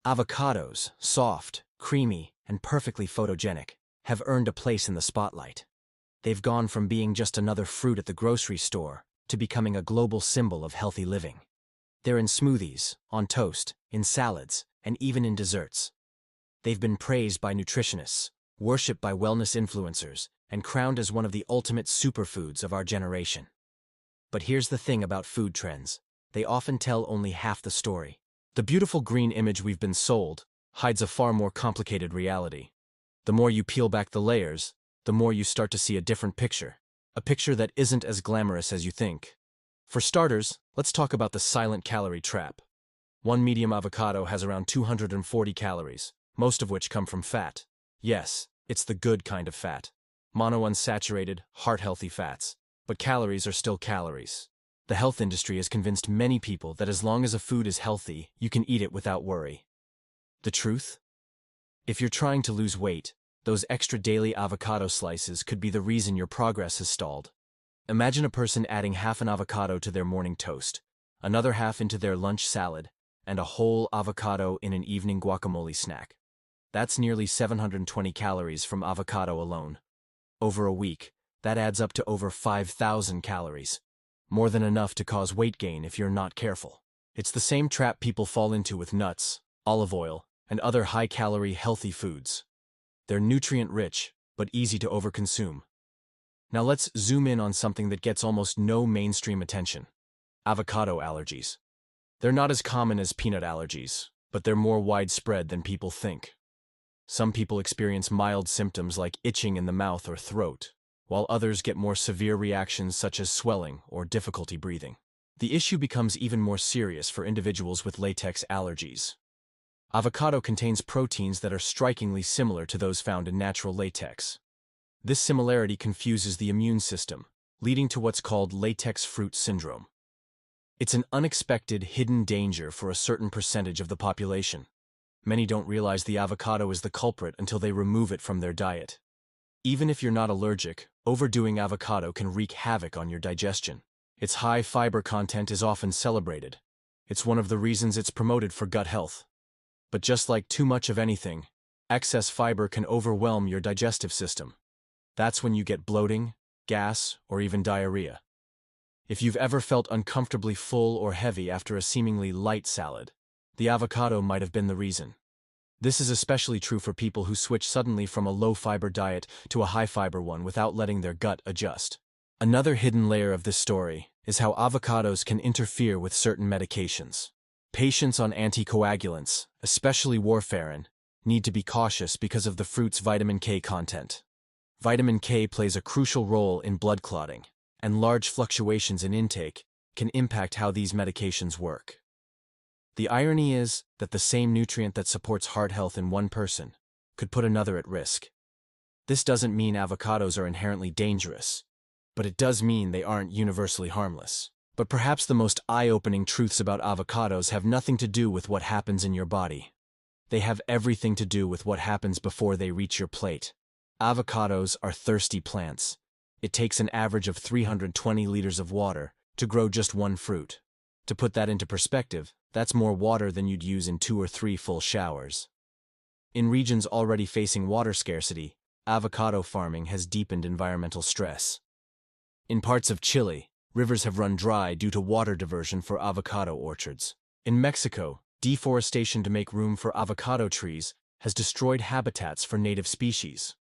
Avocados, soft, creamy, and perfectly photogenic, have earned a place in the spotlight. They've gone from being just another fruit at the grocery store to becoming a global symbol of healthy living. They're in smoothies, on toast, in salads, and even in desserts. They've been praised by nutritionists, worshipped by wellness influencers, and crowned as one of the ultimate superfoods of our generation. But here's the thing about food trends. They often tell only half the story. The beautiful green image we've been sold hides a far more complicated reality. The more you peel back the layers, the more you start to see a different picture. A picture that isn't as glamorous as you think. For starters, let's talk about the silent calorie trap. One medium avocado has around 240 calories, most of which come from fat. Yes, it's the good kind of fat. Monounsaturated, heart-healthy fats. But calories are still calories. The health industry has convinced many people that as long as a food is healthy, you can eat it without worry. The truth? If you're trying to lose weight, those extra daily avocado slices could be the reason your progress has stalled. Imagine a person adding half an avocado to their morning toast, another half into their lunch salad, and a whole avocado in an evening guacamole snack. That's nearly 720 calories from avocado alone. Over a week, that adds up to over 5,000 calories. More than enough to cause weight gain if you're not careful. It's the same trap people fall into with nuts, olive oil, and other high-calorie healthy foods. They're nutrient-rich, but easy to overconsume. Now let's zoom in on something that gets almost no mainstream attention. Avocado allergies. They're not as common as peanut allergies, but they're more widespread than people think. Some people experience mild symptoms like itching in the mouth or throat, while others get more severe reactions such as swelling or difficulty breathing. The issue becomes even more serious for individuals with latex allergies. Avocado contains proteins that are strikingly similar to those found in natural latex. This similarity confuses the immune system, leading to what's called latex fruit syndrome. It's an unexpected, hidden danger for a certain percentage of the population. Many don't realize the avocado is the culprit until they remove it from their diet. Even if you're not allergic, overdoing avocado can wreak havoc on your digestion. Its high fiber content is often celebrated. It's one of the reasons it's promoted for gut health. But just like too much of anything, excess fiber can overwhelm your digestive system. That's when you get bloating, gas, or even diarrhea. If you've ever felt uncomfortably full or heavy after a seemingly light salad, the avocado might have been the reason. This is especially true for people who switch suddenly from a low-fiber diet to a high-fiber one without letting their gut adjust. Another hidden layer of this story is how avocados can interfere with certain medications. Patients on anticoagulants, especially warfarin, need to be cautious because of the fruit's vitamin K content. Vitamin K plays a crucial role in blood clotting, and large fluctuations in intake can impact how these medications work. The irony is that the same nutrient that supports heart health in one person could put another at risk. This doesn't mean avocados are inherently dangerous, but it does mean they aren't universally harmless. But perhaps the most eye-opening truths about avocados have nothing to do with what happens in your body. They have everything to do with what happens before they reach your plate. Avocados are thirsty plants. It takes an average of 320 liters of water to grow just one fruit. To put that into perspective, that's more water than you'd use in 2 or 3 full showers. In regions already facing water scarcity, avocado farming has deepened environmental stress. In parts of Chile, rivers have run dry due to water diversion for avocado orchards. In Mexico, deforestation to make room for avocado trees has destroyed habitats for native species.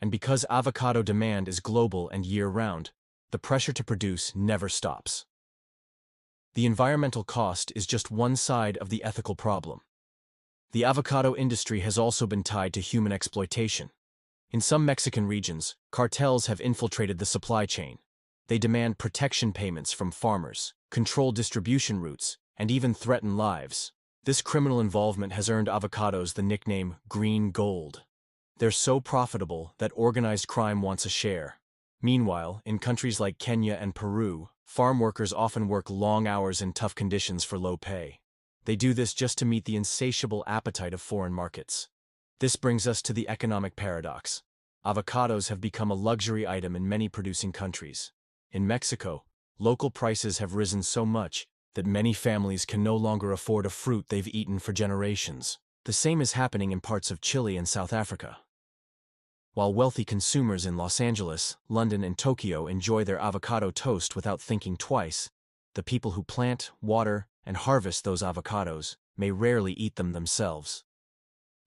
And because avocado demand is global and year-round, the pressure to produce never stops. The environmental cost is just one side of the ethical problem. The avocado industry has also been tied to human exploitation. In some Mexican regions, cartels have infiltrated the supply chain. They demand protection payments from farmers, control distribution routes, and even threaten lives. This criminal involvement has earned avocados the nickname green gold. They're so profitable that organized crime wants a share. Meanwhile, in countries like Kenya and Peru, farm workers often work long hours in tough conditions for low pay. They do this just to meet the insatiable appetite of foreign markets. This brings us to the economic paradox. Avocados have become a luxury item in many producing countries. In Mexico, local prices have risen so much that many families can no longer afford a fruit they've eaten for generations. The same is happening in parts of Chile and South Africa. While wealthy consumers in Los Angeles, London, and Tokyo enjoy their avocado toast without thinking twice, the people who plant, water, and harvest those avocados may rarely eat them themselves.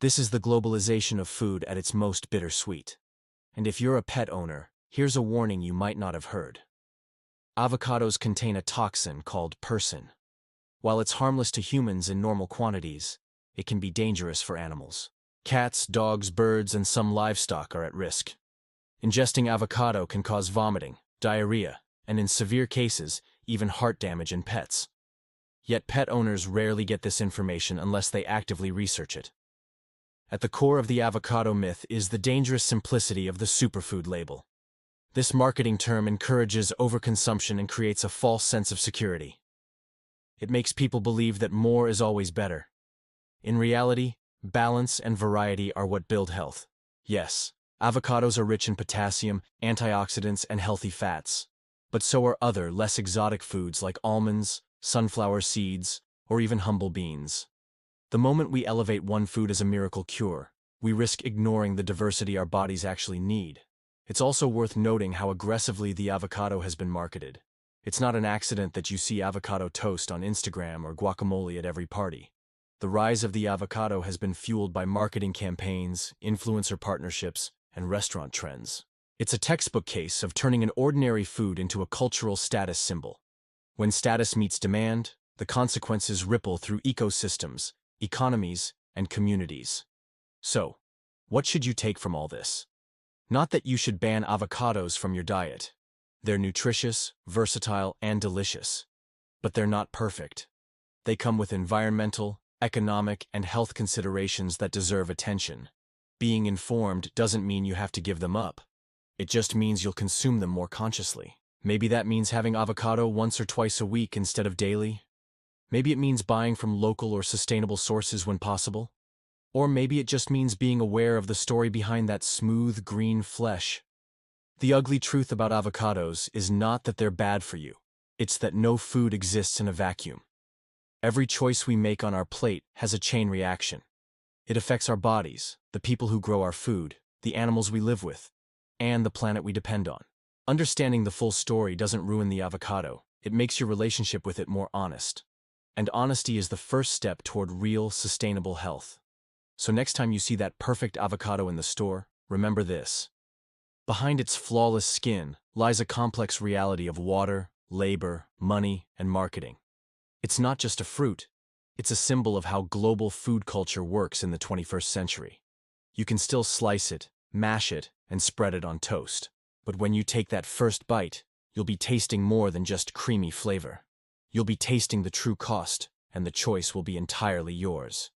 This is the globalization of food at its most bittersweet. And if you're a pet owner, here's a warning you might not have heard. Avocados contain a toxin called persin. While it's harmless to humans in normal quantities, it can be dangerous for animals. Cats, dogs, birds, and some livestock are at risk. Ingesting avocado can cause vomiting, diarrhea, and in severe cases, even heart damage in pets. Yet pet owners rarely get this information unless they actively research it. At the core of the avocado myth is the dangerous simplicity of the superfood label. This marketing term encourages overconsumption and creates a false sense of security. It makes people believe that more is always better. In reality, balance and variety are what build health. Yes, avocados are rich in potassium, antioxidants, and healthy fats. But so are other, less exotic foods like almonds, sunflower seeds, or even humble beans. The moment we elevate one food as a miracle cure, we risk ignoring the diversity our bodies actually need. It's also worth noting how aggressively the avocado has been marketed. It's not an accident that you see avocado toast on Instagram or guacamole at every party. The rise of the avocado has been fueled by marketing campaigns, influencer partnerships, and restaurant trends. It's a textbook case of turning an ordinary food into a cultural status symbol. When status meets demand, the consequences ripple through ecosystems, economies, and communities. So, what should you take from all this? Not that you should ban avocados from your diet. They're nutritious, versatile, and delicious. But they're not perfect. They come with environmental, economic, and health considerations that deserve attention. Being informed doesn't mean you have to give them up. It just means you'll consume them more consciously. Maybe that means having avocado once or twice a week instead of daily. Maybe it means buying from local or sustainable sources when possible. Or maybe it just means being aware of the story behind that smooth green flesh. The ugly truth about avocados is not that they're bad for you. It's that no food exists in a vacuum. Every choice we make on our plate has a chain reaction. It affects our bodies, the people who grow our food, the animals we live with, and the planet we depend on. Understanding the full story doesn't ruin the avocado. It makes your relationship with it more honest. And honesty is the first step toward real, sustainable health. So next time you see that perfect avocado in the store, remember this. Behind its flawless skin lies a complex reality of water, labor, money, and marketing. It's not just a fruit. It's a symbol of how global food culture works in the 21st century. You can still slice it, mash it, and spread it on toast. But when you take that first bite, you'll be tasting more than just creamy flavor. You'll be tasting the true cost, and the choice will be entirely yours.